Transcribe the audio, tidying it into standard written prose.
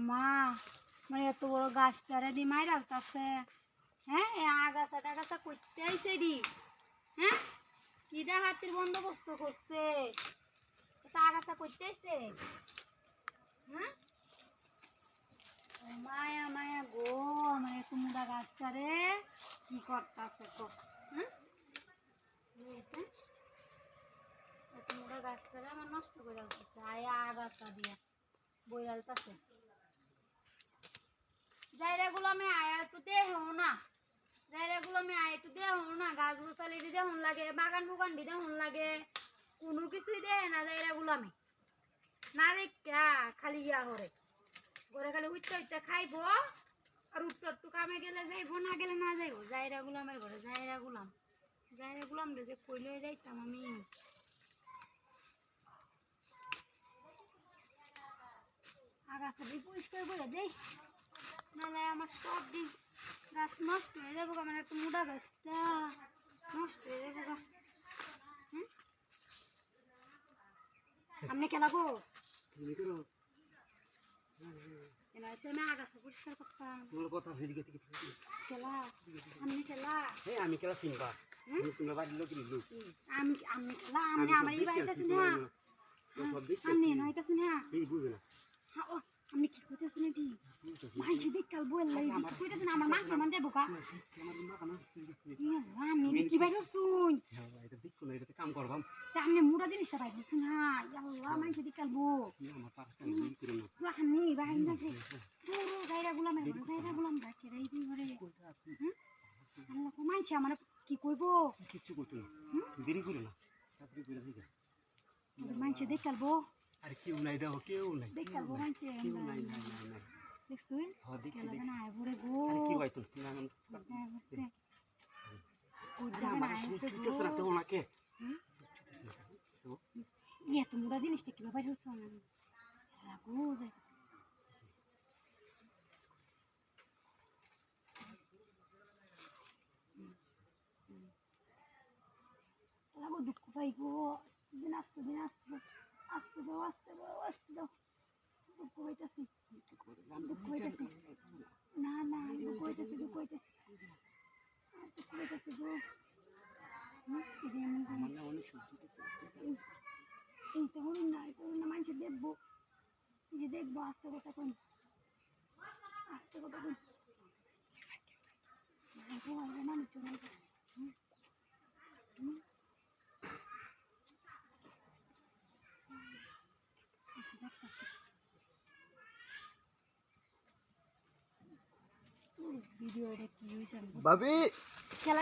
মা মানে এত বড় গাছটারে দি মাই রাখতাছে হ্যাঁ আগাছা টাগাছা করতে আইছে দি হ্যাঁ কিডা হাতির বন্দোবস্ত করছে আগাছা করতে আইছে হ্যাঁ মায়া মায়া গো মানে তোমরা গাছটারে কি করতাছে গো হ্যাঁ তোমরা গাছটারে আমার নষ্ট করে রাখতেছে আয়া আগাছা দিয়া বইরালতাছে জায়গাগুলো আমি আয়া একটু দেও না জায়গাগুলো আমি আয়া একটু দেও না গাছ গোছালি দিতে হন লাগে বাগান বুগান দিতে হন লাগে কোনো কিছুই দেয় না জায়গাগুলো আমি না দেখা খালি ইয়া করে ঘরে খালি উঠতে উঠতে খাইবো আর উঠতে একটু কামে গেলে যাইবো না গেলে না যাইবো জায়গা গুলামের ঘরে জায়গা গুলাম রে যে কইলে যাইতাম আমি আগাছা দিয়ে পরিষ্কার করে দেই নাহলে আমার সব দিন গাছ নষ্ট হয়ে যাবো মানে একটা মোটা গাছটা নষ্ট হয়ে যাবো গা আপনি খেলা গো আগাছা পরিষ্কার করতাম আমি খেলা চিনবা আমি খেলা আমি আমার এই বাড়িতেছি না আমি নয়তাছি না আপনি কি কইতেছেন এটি মাইছে দেখ কাল বল লাই কইতেছেন আমার মাংস মান দেবো কা আমি কি বাইর শুন এটা দেখো না এটা কাম করবাম তা আপনি মুড়া জিনিসটা বাইর শুন হ্যাঁ আল্লাহ মাইছে দেখ কাল বো আমার পারস্তা নেই করে না রাখনি বাইর না যে পুরো জায়গা গুলাম রাখে রাই দি ঘরে আল্লাহ কো মাইছে আমার কি কইবো কিছু কইতো না দেরি করে না তাড়াতাড়ি করে দিগা মাইছে দেখ কাল বো আরে কেউ নাই দেখো কেউ নাই দেখ কাল বো মাইছে কেউ নাই দেখছুই হ্যাঁ দেখছি কেলা না আয় ভরে গো আরে কি হইতো না আমার ছুটতেছ না তো ওনাকে ইয়ে তোমরা জিনিসটা কিভাবে বাইরে হচ্ছে না লাগো লাগো দুঃখ পাই গো দিন আসতে দাও দুঃখ হইতাছি না দুঃখ হইতাছি গো এই তো হরুন না মানুষ দেখবো এই যে দেখবো আস্তে কথা কোন মানুষ ভিডিও এটা কি হয়েছে ভাবি খেলা